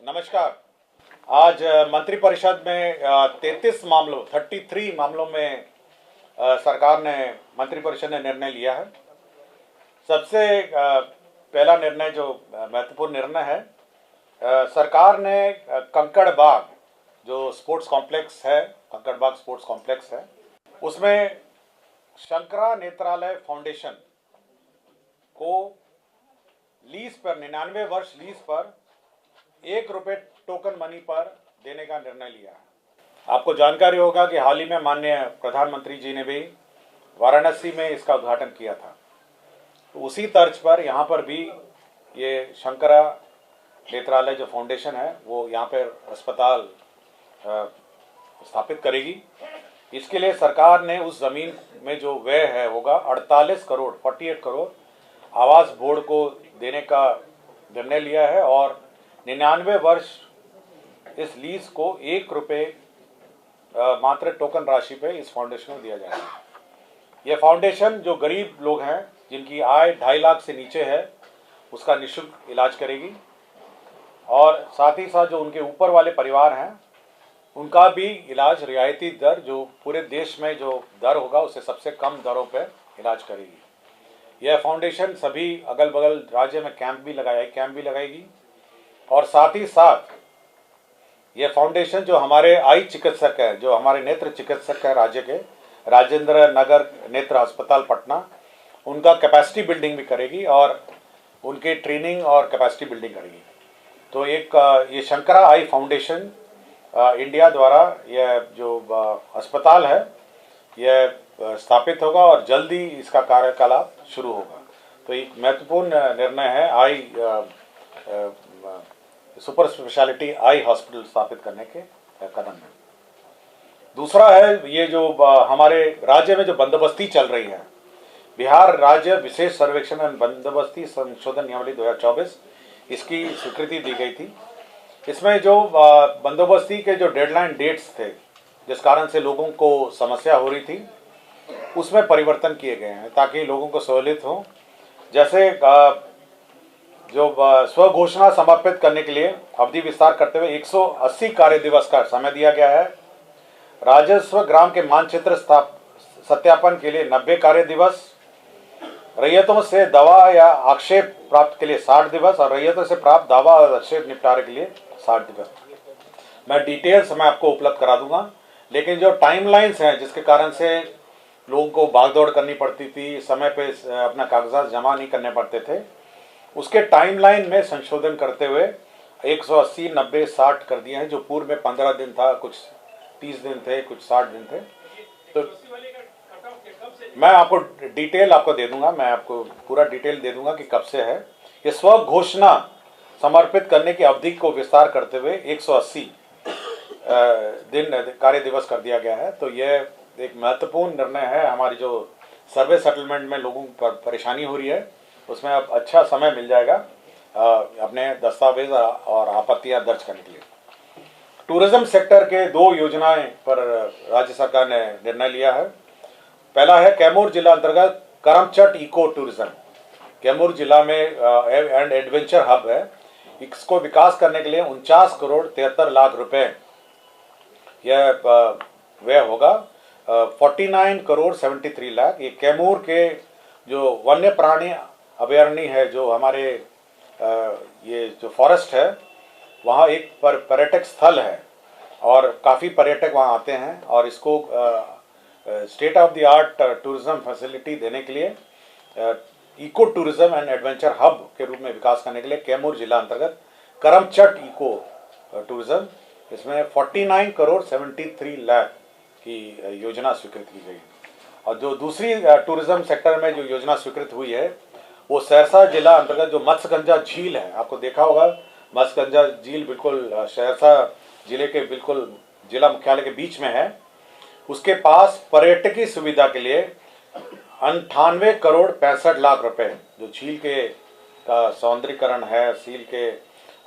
नमस्कार। आज मंत्रिपरिषद में 33 मामलों में सरकार ने मंत्रिपरिषद ने निर्णय लिया है। सबसे पहला निर्णय जो महत्वपूर्ण निर्णय है, सरकार ने कंकड़बाग जो स्पोर्ट्स कॉम्प्लेक्स है, कंकड़बाग स्पोर्ट्स कॉम्प्लेक्स है, उसमें शंकरा नेत्रालय फाउंडेशन को लीज पर 99 वर्ष लीज पर ₹1 टोकन मनी पर देने का निर्णय लिया है। आपको जानकारी होगा कि हाल ही में माननीय प्रधानमंत्री जी ने भी वाराणसी में इसका उद्घाटन किया था। तो उसी तर्ज पर यहाँ पर भी ये शंकरा नेत्रालय जो फाउंडेशन है वो यहाँ पर अस्पताल स्थापित करेगी। इसके लिए सरकार ने उस ज़मीन में जो व्यय है होगा 48 करोड़ आवास बोर्ड को देने का निर्णय लिया है और 99 वर्ष इस लीज को ₹1 मात्र टोकन राशि पे इस फाउंडेशन को दिया जाएगा। यह फाउंडेशन जो गरीब लोग हैं जिनकी आय 2.5 लाख से नीचे है उसका निःशुल्क इलाज करेगी और साथ ही साथ जो उनके ऊपर वाले परिवार हैं उनका भी इलाज रियायती दर जो पूरे देश में जो दर होगा उससे सबसे कम दरों पर इलाज करेगी। यह फाउंडेशन सभी अगल बगल राज्य में कैंप भी लगाएगी और साथ ही साथ ये फाउंडेशन जो हमारे आई चिकित्सक है, जो हमारे नेत्र चिकित्सक है राज्य के, राजेंद्र नगर नेत्र अस्पताल पटना, उनका कैपेसिटी बिल्डिंग भी करेगी और उनके ट्रेनिंग और कैपेसिटी बिल्डिंग करेगी। तो एक ये शंकरा आई फाउंडेशन इंडिया द्वारा यह जो अस्पताल है यह स्थापित होगा और जल्दी इसका कार्यकलाप शुरू होगा। तो एक महत्वपूर्ण निर्णय है आई सुपर स्पेशलिटी आई हॉस्पिटल स्थापित करने के कदम में। दूसरा है ये जो हमारे राज्य में जो बंदोबस्ती चल रही है, बिहार राज्य विशेष सर्वेक्षण एवं बंदोबस्ती संशोधन नियमावली 2024, इसकी स्वीकृति दी गई थी। इसमें जो बंदोबस्ती के जो डेडलाइन डेट्स थे जिस कारण से लोगों को समस्या हो रही थी उसमें परिवर्तन किए गए हैं ताकि लोगों को सहूलियत हो। जैसे जो स्वघोषणा समर्पित करने के लिए अवधि विस्तार करते हुए 180 कार्य दिवस का समय दिया गया है। राजस्व ग्राम के मानचित्र सत्यापन के लिए 90 कार्य दिवस, रैयतों से दावा या आक्षेप प्राप्त के लिए 60 दिवस और रैयतों से प्राप्त दावा और आक्षेप निपटारे के लिए 60 दिवस। मैं डिटेल्स मैं आपको उपलब्ध करा दूंगा, लेकिन जो टाइमलाइंस हैं जिसके कारण से लोगों को भागदौड़ करनी पड़ती थी, समय पे अपना कागजात जमा नहीं करने पड़ते थे, उसके टाइमलाइन में संशोधन करते हुए 180, 90, 60 कर दिए हैं। जो पूर्व में 15 दिन था, कुछ 30 दिन थे, कुछ 60 दिन थे। तो मैं आपको डिटेल आपको दे दूंगा, मैं आपको पूरा डिटेल दे दूंगा कि कब से है। ये स्व घोषणा समर्पित करने की अवधि को विस्तार करते हुए 180 दिन कार्य दिवस कर दिया गया है। तो यह एक महत्वपूर्ण निर्णय है। हमारी जो सर्वे सेटलमेंट में लोगों को परेशानी हो रही है उसमें अब अच्छा समय मिल जाएगा अपने दस्तावेज और आपत्तियां दर्ज करने के लिए। टूरिज्म सेक्टर के 2 योजनाएं पर राज्य सरकार ने निर्णय लिया है। पहला है कैमूर जिला अंतर्गत करमचट इको टूरिज्म। कैमूर जिला में एंड एडवेंचर हब है। इसको विकास करने के लिए 49 करोड़ 73 लाख रुपए यह व्यय होगा। 49 करोड़ 73 लाख। ये कैमूर के जो वन्य प्राणी अभयारण्य है, जो हमारे ये जो फॉरेस्ट है, वहाँ एक पर्यटक स्थल है और काफ़ी पर्यटक वहाँ आते हैं और इसको state of the art tourism facility देने के लिए eco tourism and adventure hub के रूप में विकास करने के लिए कैमूर जिला अंतर्गत करमचट इको टूरिज्म, इसमें 49 करोड़ 73 लाख की योजना स्वीकृत की गई। और जो दूसरी टूरिज्म सेक्टर में जो योजना स्वीकृत हुई है वो सहरसा जिला अंतर्गत जो मत्स्यगंजा झील है, आपको देखा होगा मत्स्यगंजा झील बिल्कुल सहरसा जिले के बिल्कुल जिला मुख्यालय के बीच में है। उसके पास पर्यटकीय सुविधा के लिए 98 करोड़ 65 लाख रुपए जो झील के का सौंदर्यीकरण है, झील के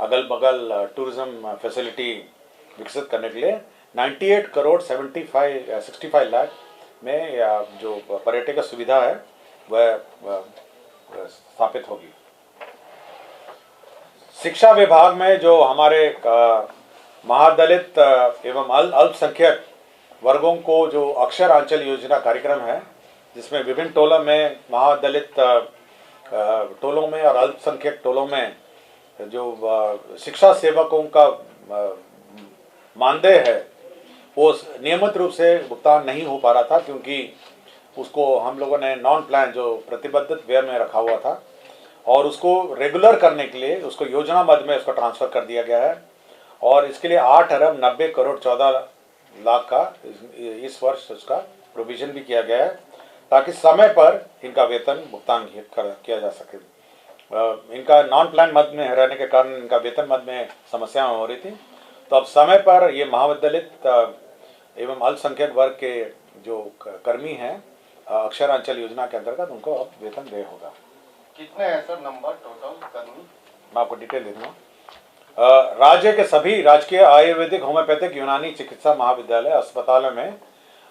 अगल बगल टूरिज्म फैसिलिटी विकसित करने के लिए 98 करोड़ 65 लाख में जो पर्यटक सुविधा है वह स्थापित होगी। शिक्षा विभाग में जो हमारे महादलित एवं अल्पसंख्यक वर्गों को जो अक्षर आंचल योजना कार्यक्रम है, जिसमें विभिन्न टोलों में महादलित टोलों में और अल्पसंख्यक टोलों में जो शिक्षा सेवकों का मानदेय है वो नियमित रूप से भुगतान नहीं हो पा रहा था, क्योंकि उसको हम लोगों ने नॉन प्लान जो प्रतिबद्धित व्यय में रखा हुआ था और उसको रेगुलर करने के लिए उसको योजना मद में उसको ट्रांसफ़र कर दिया गया है। और इसके लिए 8 अरब 90 करोड़ 14 लाख का इस वर्ष उसका प्रोविज़न भी किया गया है, ताकि समय पर इनका वेतन भुगतान किया जा सके। इनका नॉन प्लान मद में रहने के कारण इनका वेतन मद में समस्याएं हो रही थी, तो अब समय पर ये महाविद्यालित एवं अल्पसंख्यक वर्ग के जो कर्मी हैं अक्षर आंचल योजना के अंतर्गत उनको अब वेतन देय होगा। कितने हैं सर नंबर टोटल कर्मी? मैं आपको डिटेल दे दूंगा। राज्य के सभी राजकीय आयुर्वेदिक होम्योपैथिक यूनानी चिकित्सा महाविद्यालय अस्पतालों में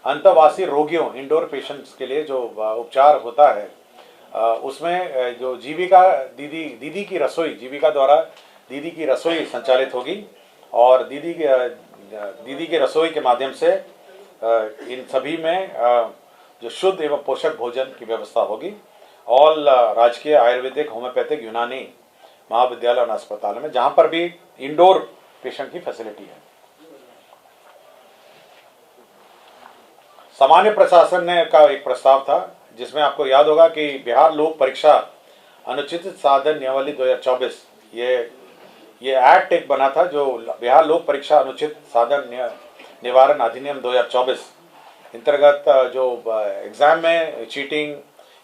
अंतर्वासी रोगियों इंडोर पेशेंट्स के लिए जो उपचार होता है, उसमें जो जीविका दीदी की रसोई, जीविका द्वारा दीदी की रसोई संचालित होगी और दीदी की रसोई के माध्यम से इन सभी में जो शुद्ध एवं पोषक भोजन की व्यवस्था होगी। ऑल राजकीय आयुर्वेदिक होम्योपैथिक यूनानी महाविद्यालय और अस्पताल में जहां पर भी इंडोर पेशेंट की फैसिलिटी है। सामान्य प्रशासन ने का एक प्रस्ताव था, जिसमें आपको याद होगा कि बिहार लोक परीक्षा अनुचित साधन नियमावली 2024 ये एक्ट एक बना था, जो बिहार लोक परीक्षा अनुचित साधन निवारण अधिनियम 2024 अंतर्गत जो एग्जाम में चीटिंग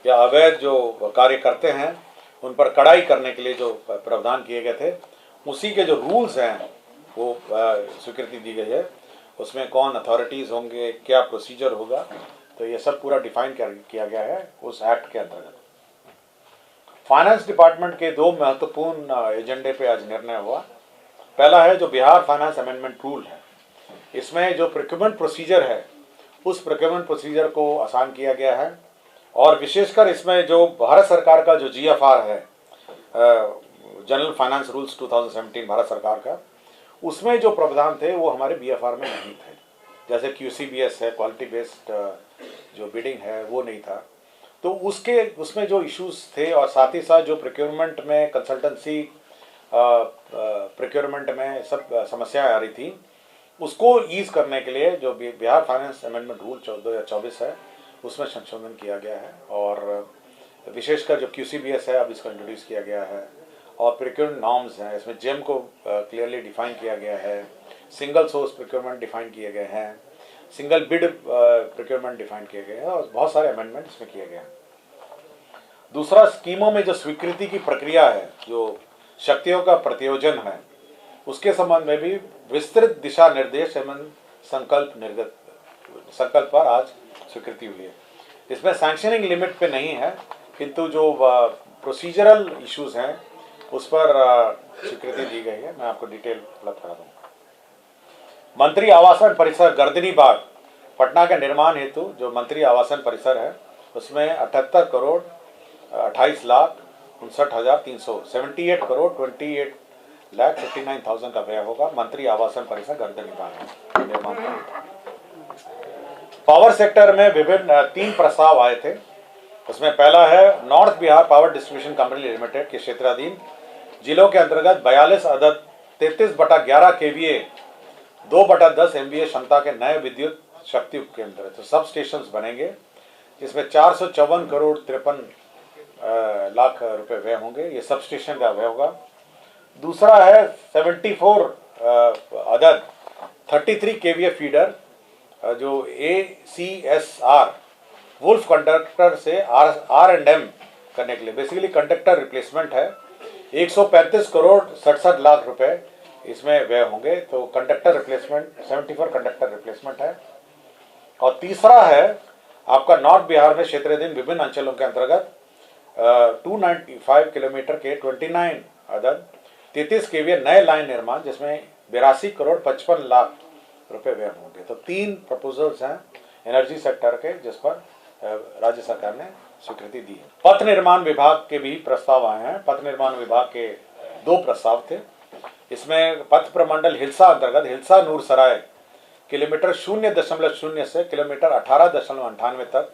या अवैध जो कार्य करते हैं उन पर कड़ाई करने के लिए जो प्रावधान किए गए थे, उसी के जो रूल्स हैं वो स्वीकृति दी गई है। उसमें कौन अथॉरिटीज़ होंगे, क्या प्रोसीजर होगा, तो ये सब पूरा डिफाइन किया गया है उस एक्ट के अंतर्गत। फाइनेंस डिपार्टमेंट के 2 महत्वपूर्ण एजेंडे पे आज निर्णय हुआ। पहला है जो बिहार फाइनेंस अमेंडमेंट रूल है, इसमें जो प्रोक्योरमेंट प्रोसीजर है उस प्रोक्योरमेंट प्रोसीजर को आसान किया गया है और विशेषकर इसमें जो भारत सरकार का जो GFR है, जनरल फाइनेंस रूल्स 2017 भारत सरकार का, उसमें जो प्रावधान थे वो हमारे BFR में नहीं थे। जैसे QCBS है, क्वालिटी बेस्ड जो बिडिंग है वो नहीं था, तो उसमें जो इश्यूज थे और साथ ही साथ जो प्रोक्योरमेंट में कंसल्टेंसी प्रोक्योरमेंट में सब समस्याएं आ रही थी, उसको ईज करने के लिए जो बिहार फाइनेंस अमेंडमेंट रूल 2024 है उसमें संशोधन किया गया है और विशेषकर जो QCBS है अब इसको इंट्रोड्यूस किया गया है और प्रोक्योरमेंट नॉर्म्स हैं, इसमें जेम को क्लियरली डिफाइन किया गया है, सिंगल सोर्स प्रोक्योरमेंट डिफाइन किए गए हैं, सिंगल बिड प्रोक्योरमेंट डिफाइन किए गए हैं और बहुत सारे अमेंडमेंट इसमें किए गए हैं। दूसरा, स्कीमों में जो स्वीकृति की प्रक्रिया है, जो शक्तियों का प्रतियोजन है, उसके संबंध में भी विस्तृत दिशा निर्देश एवं संकल्प पर आज स्वीकृति हुई है। इसमें सैंक्शनिंग लिमिट पे नहीं है, किंतु जो प्रोसीजरल इश्यूज हैं उस पर स्वीकृति दी गई है। मैं आपको डिटेल उपलब्ध करा दूंगा। मंत्री आवासन परिसर गर्दनी बाग पटना के निर्माण हेतु जो मंत्री आवासन परिसर है उसमें 78 करोड़ 28 लाख 59,300 78 करोड़ 28,59,000 का व्यय होगा। मंत्री आवासन परिसर गर्दनी बाग निर्माण। पावर सेक्टर में विभिन्न 3 प्रस्ताव आए थे। उसमें पहला है north Bihar power distribution company limited के क्षेत्राधीन जिलों के अंतर्गत 42 अदद 33/11 kVA 2/10 MVA क्षमता के नए विद्युत शक्ति उपकेंद्र तो सब स्टेशन बनेंगे, जिसमें 454 करोड़ 53 लाख रुपए व्यय होंगे। ये सब स्टेशन का व्यय होगा। दूसरा है 74 अदद 33 kVA फीडर जो ACSR वुल्फ कंडक्टर से R&M करने के लिए, बेसिकली कंडक्टर रिप्लेसमेंट है। 135 करोड़ 67 लाख रुपए इसमें व्यय होंगे। तो कंडक्टर रिप्लेसमेंट 74 कंडक्टर रिप्लेसमेंट है। और तीसरा है आपका नॉर्थ बिहार में क्षेत्राधीन विभिन्न अंचलों के अंतर्गत 295 किलोमीटर के 29 अदद 33 kVA नए लाइन निर्माण, जिसमें 82 करोड़ 55 लाख रुपए व्यय होंगे। तो 3 प्रपोजल्स हैं एनर्जी सेक्टर के, जिस पर राज्य सरकार ने स्वीकृति दी है। पथ निर्माण विभाग के भी प्रस्ताव आए हैं। पथ निर्माण विभाग के दो प्रस्ताव थे। इसमें पथ प्रमंडल हिलसा अंतर्गत हिलसा नूरसराय किलोमीटर 0.0 से किलोमीटर 18.98 तक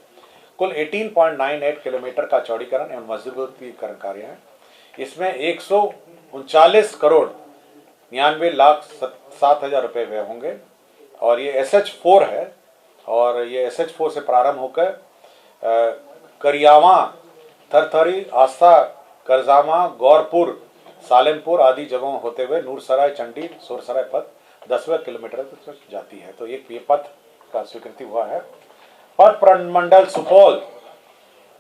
कुल 18.98 किलोमीटर का चौड़ीकरण एवं मजबूतीकरण कार्य है। इसमें 139 करोड़ 99,07,000 रुपये व्यय होंगे और ये SH4 है और ये SH4 से प्रारंभ होकर करियावा, थरथरी, आस्था, करजामा, गौरपुर, सालेमपुर आदि जगहों होते हुए नूरसराय, चंडी, सोरसराय पथ 10वें किलोमीटर तक जाती है। तो एक ये पथ का स्वीकृति हुआ है। पथ प्रमंडल सुपौल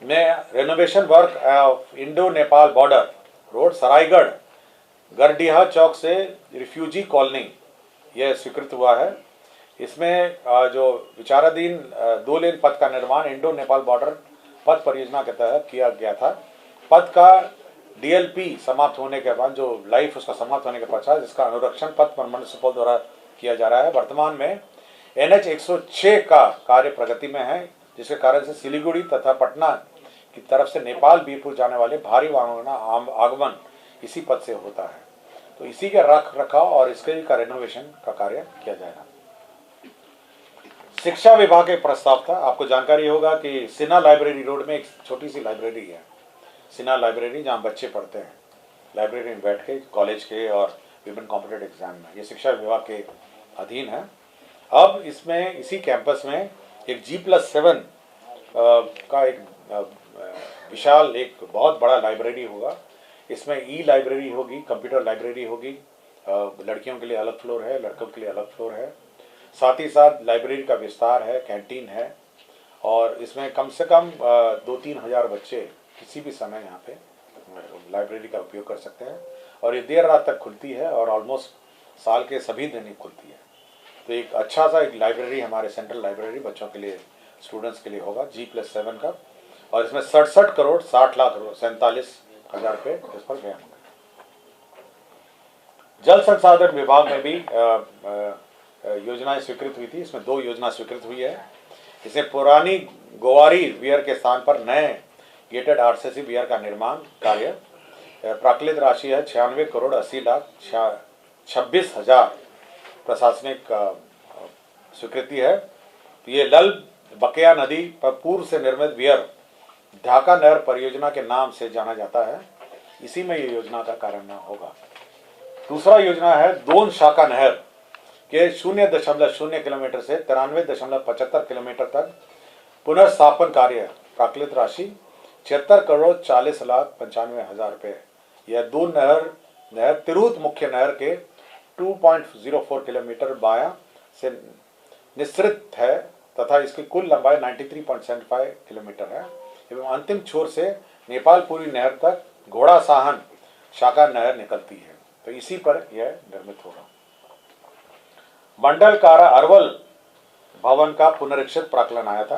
में renovation work of Indo Nepal border road Saraigarh Gardiha चौक से रिफ्यूजी कॉलोनी यह स्वीकृत हुआ है। इसमें जो विचाराधीन 2 लेन पथ का निर्माण इंडो नेपाल बॉर्डर पथ परियोजना के तहत किया गया था। पथ का DLP समाप्त होने के बाद जो लाइफ उसका समाप्त होने के पश्चात इसका अनुरक्षण पथ प्रमंडल सुपौल द्वारा किया जा रहा है। वर्तमान में NH 106 का कार्य प्रगति में है, जिसके कारण से सिलीगुड़ी तथा पटना की तरफ से नेपाल बीरपुर जाने वाले भारी वाहनों का आगमन इसी पथ से होता है। तो इसी के रख रखाव और इसके का रेनोवेशन का कार्य किया जाएगा। शिक्षा विभाग एक प्रस्ताव था। आपको जानकारी होगा कि सिन्हा लाइब्रेरी रोड में एक छोटी सी लाइब्रेरी है, सिन्हा लाइब्रेरी, जहाँ बच्चे पढ़ते हैं लाइब्रेरी में बैठ के कॉलेज के और विभिन्न कॉम्पिटेटिव एग्जाम में। ये शिक्षा विभाग के अधीन है। अब इसमें इसी कैंपस में एक G+7 का एक विशाल एक बहुत बड़ा लाइब्रेरी होगा। इसमें लाइब्रेरी होगी, कंप्यूटर लाइब्रेरी होगी, लड़कियों के लिए अलग फ्लोर है, लड़कों के लिए अलग फ्लोर है। साथ ही साथ लाइब्रेरी का विस्तार है, कैंटीन है और इसमें कम से कम 2-3 हज़ार बच्चे किसी भी समय यहाँ पे लाइब्रेरी का उपयोग कर सकते हैं और ये देर रात तक खुलती है और ऑलमोस्ट साल के सभी दिन ही खुलती है। तो एक अच्छा सा एक लाइब्रेरी हमारे सेंट्रल लाइब्रेरी बच्चों के लिए, स्टूडेंट्स के लिए होगा G+7 का और इसमें 67 करोड़ 60 लाख 47 हज़ार रुपये इस पर व्यय होंगे। जल संसाधन विभाग में भी योजनाएं स्वीकृत हुई थी। इसमें 2 योजना स्वीकृत हुई है। इसे पुरानी गोवारी वियर के स्थान पर नए गेटेड RCC वियर का निर्माण कार्य, प्राकृतिक राशि है 96 करोड़ 80 लाख 26 हज़ार प्रशासनिक स्वीकृति है। तो ये लल बकेया नदी पर पूर्व से निर्मित वियर ढाका नहर परियोजना के नाम से जाना जाता है। इसी में ये योजना का कार्यान्वयन होगा। दूसरा योजना है दोन शाखा नहर के 0.0 किलोमीटर से 93.75 किलोमीटर तक पुनर्स्थापन कार्य, प्राकृतिक राशि 76 करोड़ 40 लाख 95 हज़ार रुपये। यह दो नहर तिरहुत मुख्य नहर के 2.04 किलोमीटर बायां से निस्सृत है तथा इसकी कुल लंबाई 93.75 किलोमीटर है एवं अंतिम छोर से नेपालपुरी नहर तक घोड़ा साहन शाखा नहर निकलती है। तो इसी पर यह निर्मित होगा। मंडल कारा अरवल भवन का पुनरीक्षित प्राक्कलन आया था,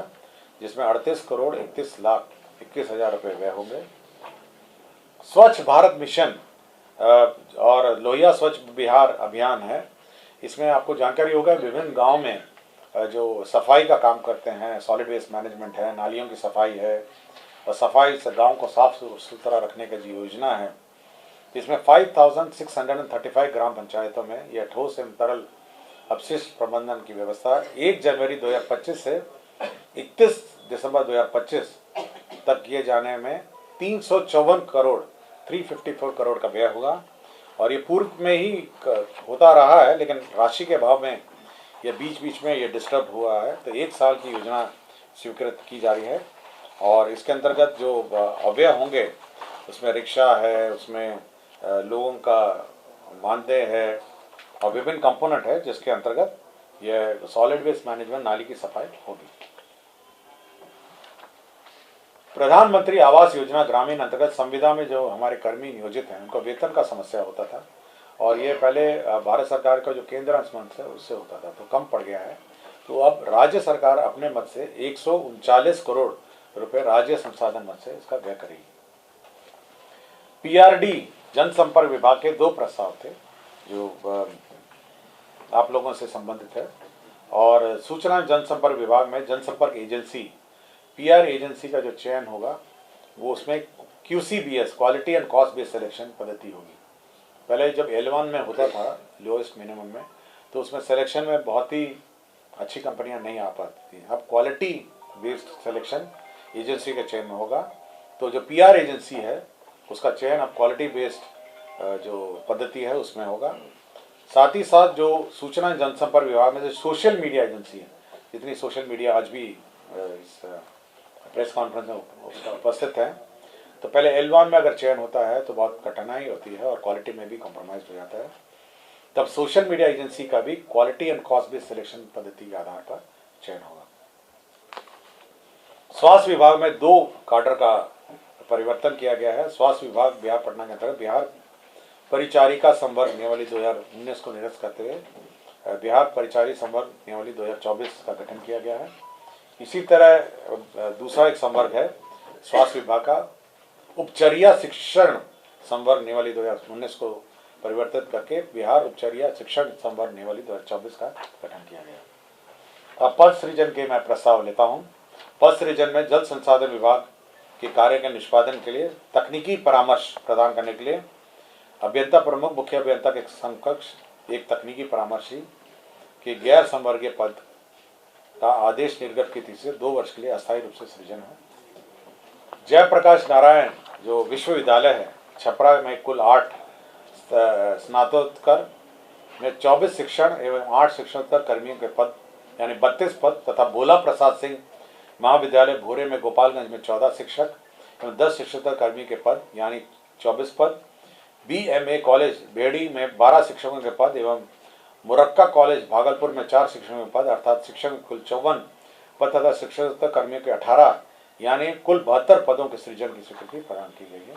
जिसमें 38 करोड़ 31 लाख 21 हज़ार रुपये व्यय होंगे। स्वच्छ भारत मिशन और लोहिया स्वच्छ बिहार अभियान है। इसमें आपको जानकारी होगा विभिन्न गांव में जो सफाई का काम करते हैं, सॉलिड वेस्ट मैनेजमेंट है, नालियों की सफाई है और सफाई से गांव को साफ सुथरा रखने का जो योजना है, इसमें 5635 ग्राम पंचायतों में यह ठोस एवं तरल अपशिष्ट प्रबंधन की व्यवस्था 1 जनवरी 2025 से 31 दिसंबर 2025 तक किए जाने में 354 करोड़ 354 करोड़ का व्यय होगा। और ये पूर्व में ही होता रहा है, लेकिन राशि के अभाव में ये बीच में ये डिस्टर्ब हुआ है। तो 1 साल की योजना स्वीकृत की जा रही है और इसके अंतर्गत जो अव्यय होंगे उसमें रिक्शा है, उसमें लोगों का मानदेय है और विभिन्न कंपोनेंट है, जिसके अंतर्गत यह सॉलिड वेस्ट मैनेजमेंट नाली की सफाई होगी। प्रधानमंत्री आवास योजना ग्रामीण अंतर्गत संविदा में जो हमारे कर्मी नियोजित हैं उनका वेतन का समस्या होता था और ये पहले भारत सरकार का जो केंद्र मंच है उससे होता था, तो कम पड़ गया है। तो अब राज्य सरकार अपने मत से 139 करोड़ रुपए राज्य संसाधन मत से इसका व्यय करेगी। PRD जनसंपर्क विभाग के 2 प्रस्ताव थे जो आप लोगों से संबंधित है और सूचना जनसंपर्क विभाग में जनसंपर्क एजेंसी PR एजेंसी का जो चयन होगा वो उसमें QCBS quality and cost based selection पद्धति होगी। पहले जब L1 में होता था लोएस्ट मिनिमम में, तो उसमें सिलेक्शन में बहुत ही अच्छी कंपनियां नहीं आ पाती थी। अब क्वालिटी बेस्ड सिलेक्शन एजेंसी के चयन में होगा, तो जो PR एजेंसी है उसका चयन अब क्वालिटी बेस्ड जो पद्धति है उसमें होगा। साथ ही साथ जो सूचना जनसंपर्क विभाग में जो सोशल मीडिया एजेंसी है, जितनी सोशल मीडिया आज भी इस प्रेस कॉन्फ्रेंस में उसका उपस्थित है, तो पहले L1 में अगर चयन होता है तो बहुत कठिनाई होती है और क्वालिटी में भी कॉम्प्रोमाइज हो जाता है। तब सोशल मीडिया एजेंसी का भी quality and cost based selection पद्धति के आधार पर चयन होगा। स्वास्थ्य विभाग में 2 काडर का परिवर्तन किया गया है। स्वास्थ्य विभाग बिहार पटना के अंतर्गत बिहार परिचारिका संवर्ग नियमावली 2019 को निरस्त करते हुए बिहार परिचारी संवर्ग नियमावली 2024 का गठन किया गया है। इसी तरह दूसरा एक संवर्ग है स्वास्थ्य विभाग का उपचर्या शिक्षण संवर्ग नियमावली 2019 को परिवर्तित करके बिहार उपचर्या शिक्षण संवर्ग नियमावली 2024 का गठन किया गया। अब पद सृजन के मैं प्रस्ताव लेता हूं। पद सृजन में जल संसाधन विभाग के कार्य के निष्पादन के लिए तकनीकी परामर्श प्रदान करने के लिए अभियंता प्रमुख मुख्य अभियंता के समकक्ष एक तकनीकी परामर्शी के गैर संवर्गीय पद का आदेश निर्गत की तिथि से 2 वर्ष के लिए अस्थायी रूप से सृजन है। जयप्रकाश नारायण जो विश्वविद्यालय है छपरा में कुल 8 स्नातकोत्तर में 24 शिक्षण एवं 8 शिक्षणोत्तर कर्मियों के पद यानी 32 पद तथा भोला प्रसाद सिंह महाविद्यालय भोरे में गोपालगंज में 14 शिक्षक एवं 10 शिक्षकोत्तर कर्मियों के पद यानी 24 पद, BMA कॉलेज बेड़ी में 12 शिक्षकों के पद एवं मुरक्का कॉलेज भागलपुर में 4 शिक्षकों के पद अर्थात शिक्षक कुल 54 पद तथा शिक्षकोत्तर कर्मियों के 18 यानी कुल 72 पदों के सृजन की स्वीकृति प्रदान की गई है।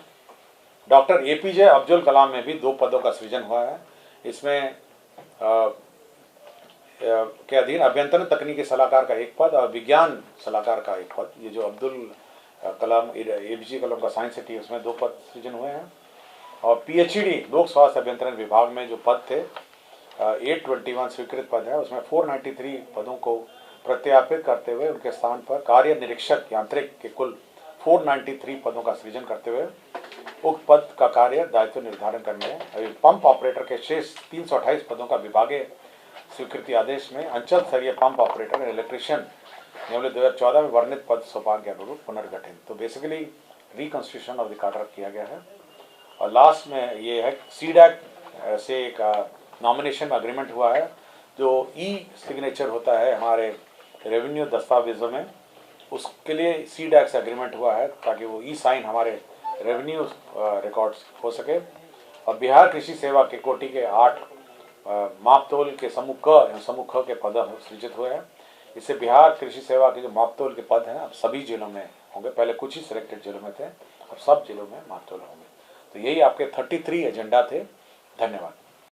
डॉक्टर APJ अब्दुल कलाम में भी 2 पदों का सृजन हुआ है। इसमें के अधीन अभ्यंतरण तकनीकी सलाहकार का 1 पद और विज्ञान सलाहकार का 1 पद। ये जो अब्दुल कलाम APJ कलाम का साइंस सिटी उसमें 2 पद सृजन हुए हैं। और PhD लोक स्वास्थ्य अभ्यंतरण विभाग में जो पद थे 821 स्वीकृत पद है, उसमें 493 पदों को प्रत्यापित करते हुए उनके स्थान पर कार्य निरीक्षक यांत्रिक के कुल 493 पदों का सृजन करते हुए उक्त पद का कार्य दायित्व निर्धारण करने है। पंप ऑपरेटर के शेष 328 पदों का विभागीय स्वीकृति आदेश में अंचल स्तरीय पंप ऑपरेटर इलेक्ट्रिशियन नियमावली 2014 में वर्णित पद सोपान के अनुरूप पुनर्गठन, तो basically reconstruction of the cadre किया गया है। और लास्ट में ये है CDAC से एक नॉमिनेशन अग्रीमेंट हुआ है जो सिग्नेचर होता है हमारे रेवेन्यू दस्तावेजों में, उसके लिए CDAC से एग्रीमेंट हुआ है ताकि वो साइन हमारे रेवेन्यू रिकॉर्ड्स हो सके। और बिहार कृषि सेवा के कोटि के 8 मापतोल के समूह क एवं समूह ख के पद सृजित हुए हैं। इससे बिहार कृषि सेवा के जो मापतोल के पद हैं अब सभी जिलों में होंगे। पहले कुछ ही सिलेक्टेड जिलों में थे, अब सब जिलों में मापतोल होंगे। तो यही आपके 33 एजेंडा थे। धन्यवाद।